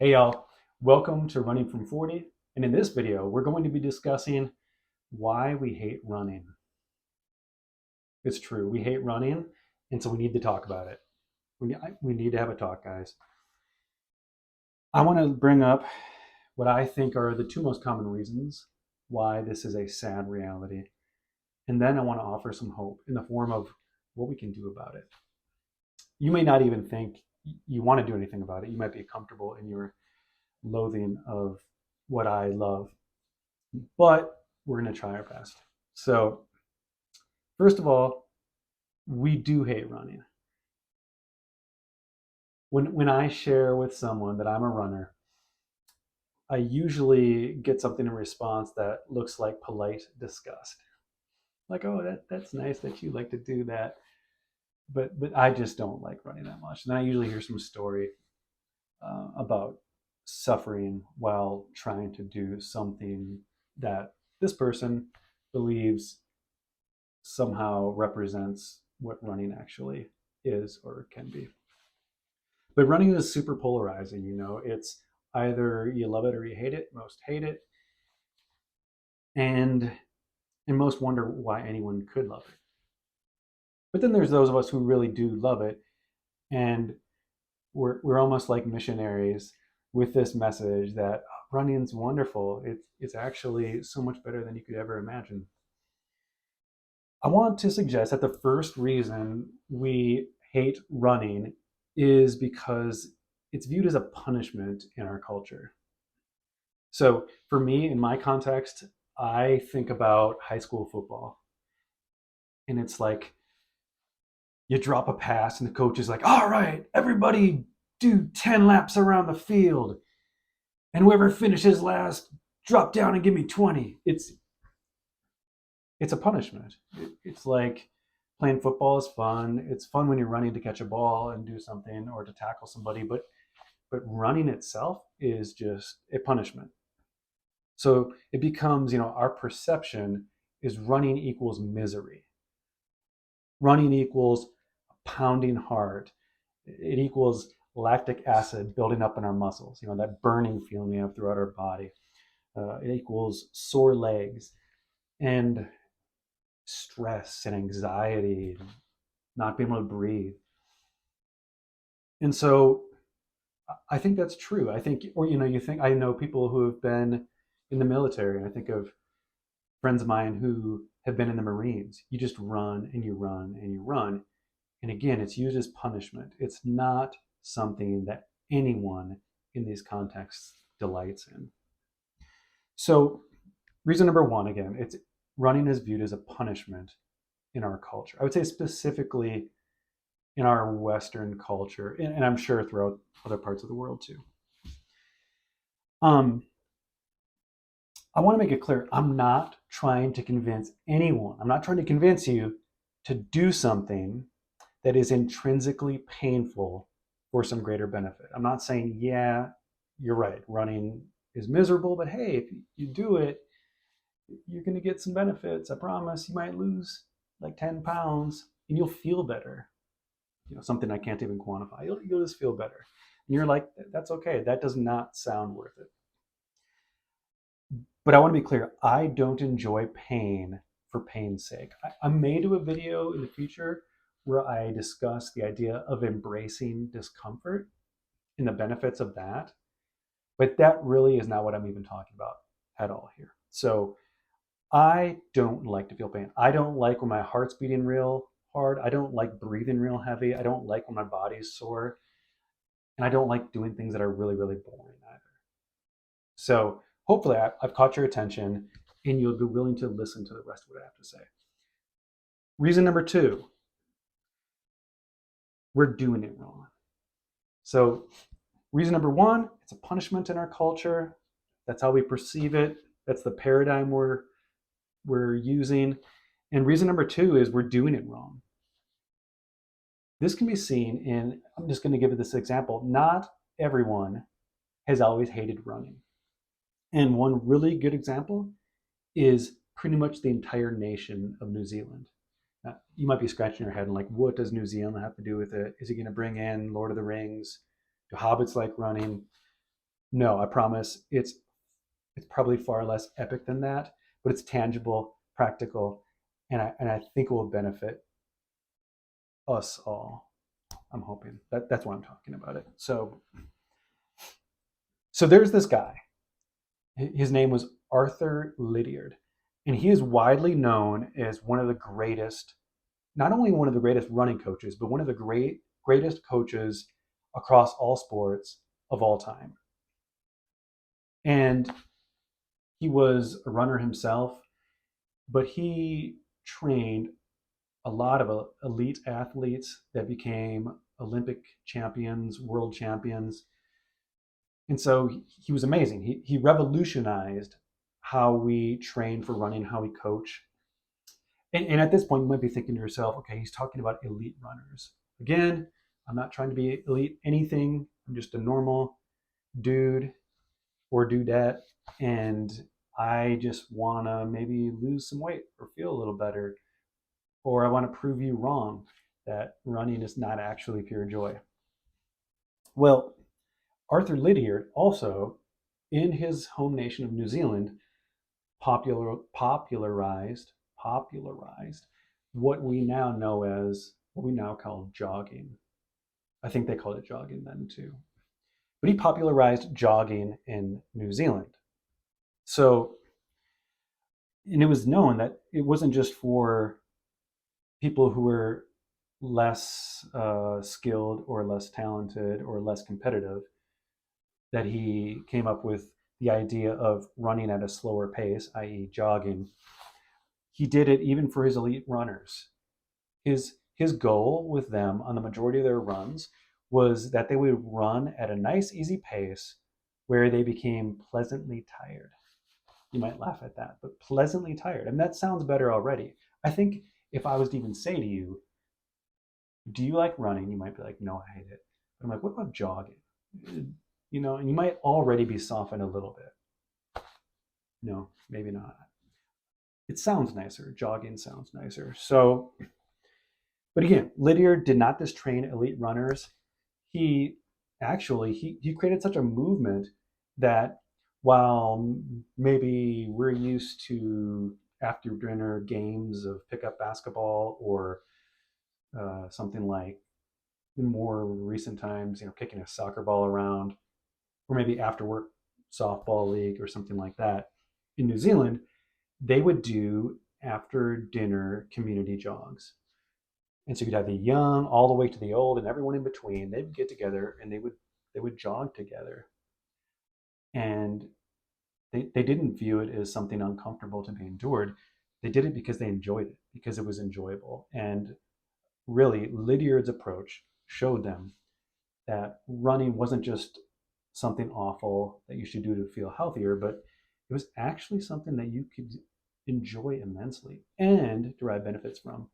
Hey y'all, welcome to Running from 40. And in this video, we're going to be discussing why we hate running. It's true, we hate running, and so we need to talk about it. We need to have a talk, guys. I want to bring up what I think are the two most common reasons why this is a sad reality. And then I want to offer some hope in the form of what we can do about it. You may not even think you want to do anything about it. You might be comfortable in your loathing of what I love, but we're going to try our best. So, first of all, we do hate running. When I share with someone that I'm a runner, I usually get something in response that looks like polite disgust. Like, oh, that's nice that you like to do that, but I just don't like running that much. And then I usually hear some story about suffering while trying to do something that this person believes somehow represents what running actually is or can be. But running is super polarizing, it's either you love it or you hate it. Most hate it. And most wonder why anyone could love it. But then there's those of us who really do love it, and we're almost like missionaries with this message that running's wonderful. It's actually so much better than you could ever imagine. I want to suggest that the first reason we hate running is because it's viewed as a punishment in our culture. So for me, in my context, I think about high school football. And it's like you drop a pass and the coach is like, all right, everybody do 10 laps around the field. And whoever finishes last, drop down and give me 20. It's a punishment. It's like playing football is fun. It's fun when you're running to catch a ball and do something or to tackle somebody, but running itself is just a punishment. So it becomes, our perception is running equals misery. Running equals a pounding heart. It equals lactic acid building up in our muscles, that burning feeling we have throughout our body. It equals sore legs and stress and anxiety, and not being able to breathe. And so I think that's true. I think, or, you think, I know people who have been in the military, and I think of friends of mine who have been in the Marines. You just run and you run and you run. And again, it's used as punishment. It's not something that anyone in these contexts delights in. So, reason number one, again, it's running is viewed as a punishment in our culture. I would say specifically in our Western culture, and I'm sure throughout other parts of the world too. I want to make it clear, I'm not trying to convince anyone. I'm not trying to convince you to do something that is intrinsically painful for some greater benefit. I'm not saying, yeah, you're right, running is miserable, but hey, if you do it, you're going to get some benefits. I promise. You might lose like 10 pounds and you'll feel better. Something I can't even quantify. You'll just feel better. And you're like, that's okay. That does not sound worth it. But I want to be clear, I don't enjoy pain for pain's sake. I may do a video in the future where I discuss the idea of embracing discomfort and the benefits of that. But that really is not what I'm even talking about at all here. So I don't like to feel pain. I don't like when my heart's beating real hard. I don't like breathing real heavy. I don't like when my body's sore. And I don't like doing things that are really, really boring either. So hopefully I've caught your attention and you'll be willing to listen to the rest of what I have to say. Reason number two, we're doing it wrong. So reason number one, it's a punishment in our culture. That's how we perceive it. That's the paradigm we're using. And reason number two is we're doing it wrong. This can be seen in, I'm just going to give it this example. Not everyone has always hated running. And one really good example is pretty much the entire nation of New Zealand. Now, you might be scratching your head and like, what does New Zealand have to do with it? Is he going to bring in Lord of the Rings? Do hobbits like running? No, I promise. It's probably far less epic than that, but it's tangible, practical, and I think it will benefit us all. I'm hoping that's why I'm talking about it. So there's this guy. His name was Arthur Lydiard, and he is widely known as one of the greatest, not only one of the greatest running coaches, but one of the greatest coaches across all sports of all time. And he was a runner himself, but he trained a lot of elite athletes that became Olympic champions, world champions. And so he was amazing. He revolutionized how we train for running, how we coach. And at this point, you might be thinking to yourself, okay, he's talking about elite runners. Again, I'm not trying to be elite anything. I'm just a normal dude or dudette. And I just want to maybe lose some weight or feel a little better. Or I want to prove you wrong that running is not actually pure joy. Well, Arthur Lydiard also, in his home nation of New Zealand, popularized what we now know as what we now call jogging. I think they called it jogging then too. But he popularized jogging in New Zealand. So, and it was known that it wasn't just for people who were less skilled or less talented or less competitive that he came up with the idea of running at a slower pace, i.e., jogging. He did it even for his elite runners. His goal with them on the majority of their runs was that they would run at a nice, easy pace where they became pleasantly tired. You might laugh at that, but pleasantly tired. And that sounds better already. I think if I was to even say to you, do you like running? You might be like, no, I hate it. But I'm like, what about jogging? You know, and you might already be softened a little bit. No, maybe not. It sounds nicer. Jogging sounds nicer. So, but again, Lydiard did not just train elite runners. He actually he created such a movement that while maybe we're used to after dinner games of pickup basketball or something like in more recent times, you know, kicking a soccer ball around, or maybe after work softball league or something like that. In New Zealand, they would do after dinner community jogs. And so you'd have the young all the way to the old and everyone in between. They would get together and they would jog together. And they didn't view it as something uncomfortable to be endured. They did it because they enjoyed it, because it was enjoyable. And really, Lydiard's approach showed them that running wasn't just something awful that you should do to feel healthier, but it was actually something that you could enjoy immensely and derive benefits from.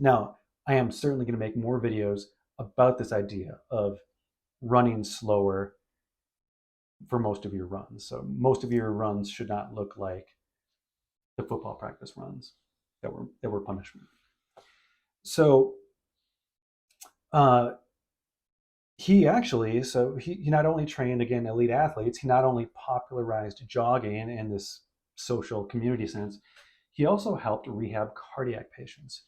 Now, I am certainly going to make more videos about this idea of running slower for most of your runs. So most of your runs should not look like the football practice runs that were punishment. So uh, he not only trained again elite athletes, he not only popularized jogging in this social community sense, he also helped rehab cardiac patients.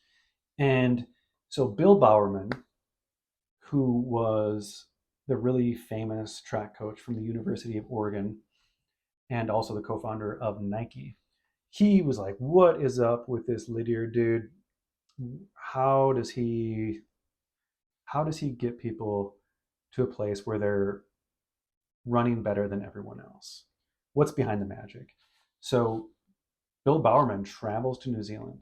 And so Bill Bowerman, who was the really famous track coach from the University of Oregon and also the co-founder of Nike, he was like, what is up with this Lydiard dude? How does he get people to a place where they're running better than everyone else? What's behind the magic? So Bill Bowerman travels to New Zealand.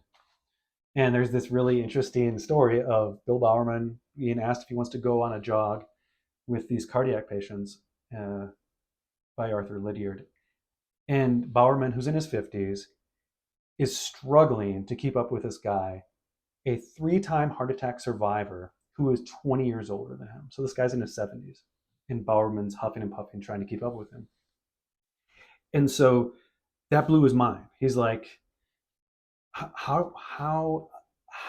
And there's this really interesting story of Bill Bowerman being asked if he wants to go on a jog with these cardiac patients by Arthur Lydiard. And Bowerman, who's in his 50s, is struggling to keep up with this guy, a 3-time heart attack survivor who is 20 years older than him. So this guy's in his 70s, and Bowerman's huffing and puffing trying to keep up with him. And so that blew his mind. He's like, how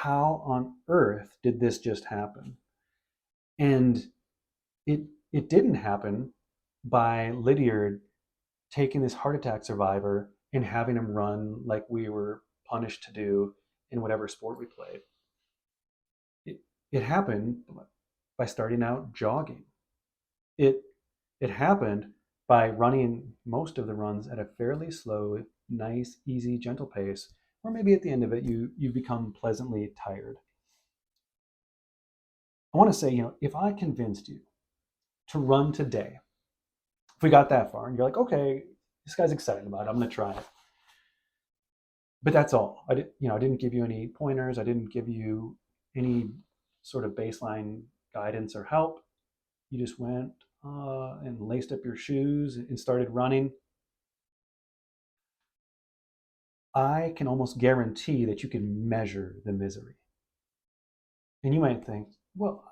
on earth did this just happen? And it didn't happen by Lydiard taking this heart attack survivor and having him run like we were punished to do in whatever sport we played. It happened by starting out jogging. It it happened by running most of the runs at a fairly slow, nice, easy, gentle pace, or maybe at the end of it you become pleasantly tired. I want to say, if I convinced you to run today, if we got that far and you're like, okay, this guy's excited about it, I'm going to try it. But that's all. I didn't give you any pointers. I didn't give you any sort of baseline guidance or help. You just went and laced up your shoes and started running. I can almost guarantee that you can measure the misery. And you might think, well,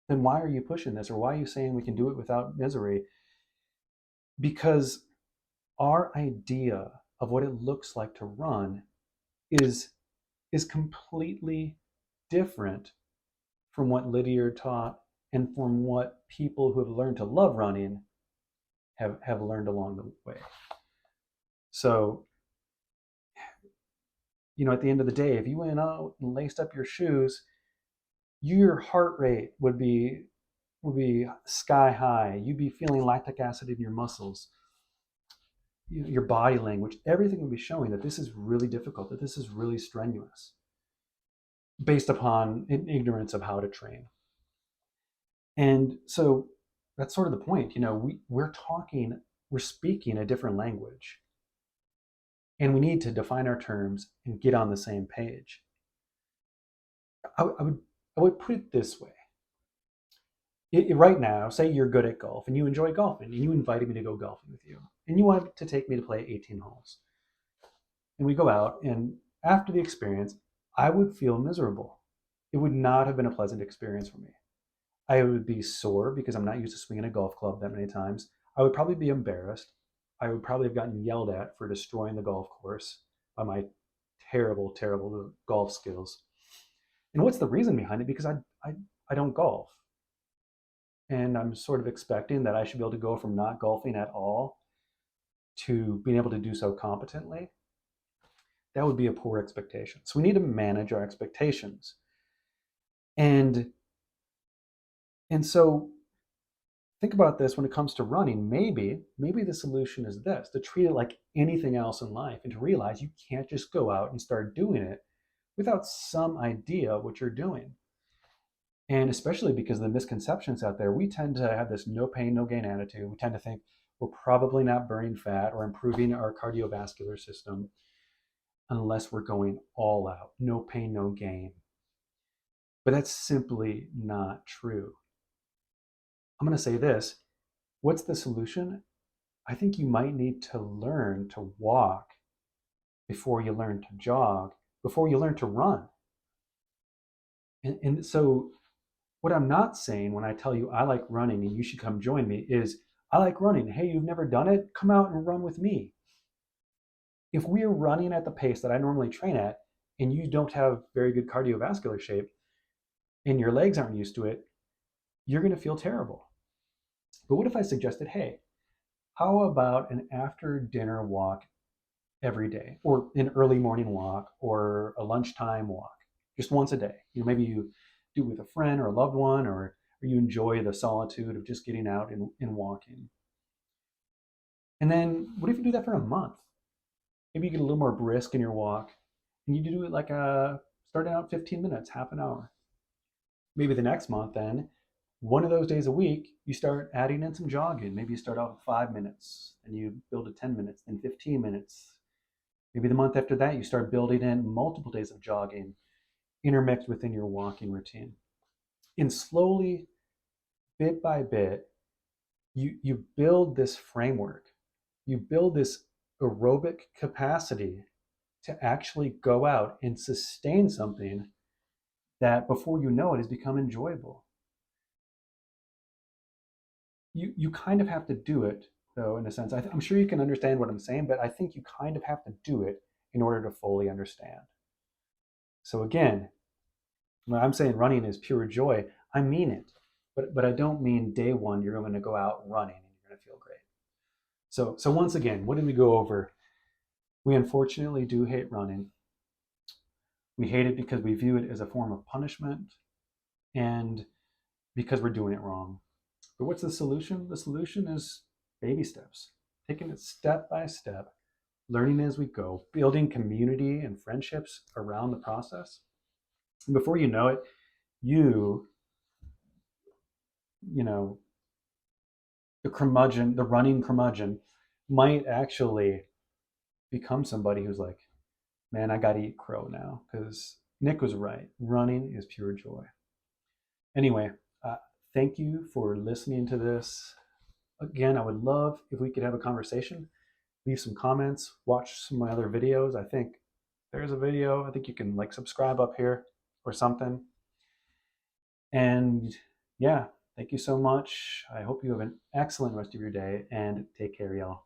then why are you pushing this? Or why are you saying we can do it without misery? Because our idea of what it looks like to run is completely different from what Lydiard taught and from what people who have learned to love running have learned along the way. So, at the end of the day, if you went out and laced up your shoes, your heart rate would be sky high. You'd be feeling lactic acid in your muscles. Your body language, everything would be showing that this is really difficult, that this is really strenuous, based upon ignorance of how to train. And so that's sort of the point. We're speaking a different language, and we need to define our terms and get on the same page. I would put it this way. Right now, say you're good at golf and you enjoy golfing, and you invited me to go golfing with you, and you want to take me to play 18 holes. And we go out, and after the experience, I would feel miserable. It would not have been a pleasant experience for me. I would be sore because I'm not used to swinging a golf club that many times. I would probably be embarrassed. I would probably have gotten yelled at for destroying the golf course by my terrible, terrible golf skills. And what's the reason behind it? Because I don't golf. And I'm sort of expecting that I should be able to go from not golfing at all to being able to do so competently. That would be a poor expectation. So we need to manage our expectations. And so think about this when it comes to running. Maybe the solution is this: to treat it like anything else in life, and to realize you can't just go out and start doing it without some idea of what you're doing. And especially because of the misconceptions out there, we tend to have this no pain, no gain attitude. We tend to think we're probably not burning fat or improving our cardiovascular system unless we're going all out, no pain, no gain. But that's simply not true. I'm going to say this. What's the solution? I think you might need to learn to walk before you learn to jog, before you learn to run. And so what I'm not saying when I tell you I like running and you should come join me is, I like running. Hey, you've never done it? Come out and run with me. If we're running at the pace that I normally train at, and you don't have very good cardiovascular shape and your legs aren't used to it, you're going to feel terrible. But what if I suggested, hey, how about an after dinner walk every day, or an early morning walk, or a lunchtime walk, just once a day? Maybe you do it with a friend or a loved one, or you enjoy the solitude of just getting out and walking. And then what if you do that for a month? Maybe you get a little more brisk in your walk, and you do it like starting out 15 minutes, half an hour. Maybe the next month, then, one of those days a week, you start adding in some jogging. Maybe you start out with 5 minutes, and you build to 10 minutes, then 15 minutes. Maybe the month after that, you start building in multiple days of jogging intermixed within your walking routine. And slowly, bit by bit, you build this framework. You build this aerobic capacity to actually go out and sustain something that, before you know it, has become enjoyable. You kind of have to do it, though, in a sense. I'm sure you can understand what I'm saying, but I think you kind of have to do it in order to fully understand. So again, when I'm saying running is pure joy, I mean it. but I don't mean day one you're going to go out running and you're going to feel great. So once again, what did we go over? We unfortunately do hate running. We hate it because we view it as a form of punishment and because we're doing it wrong. But what's the solution? The solution is baby steps, taking it step by step, learning as we go, building community and friendships around the process. And before you know it, you, you know, the curmudgeon, the running curmudgeon, might actually become somebody who's like, man, I got to eat crow now because Nick was right. Running is pure joy. Anyway, uh, thank you for listening to this. Again, I would love if we could have a conversation. Leave some comments, watch some of my other videos. I think there's a video. I think you can like subscribe up here or something. And yeah, thank you so much. I hope you have an excellent rest of your day and take care, y'all.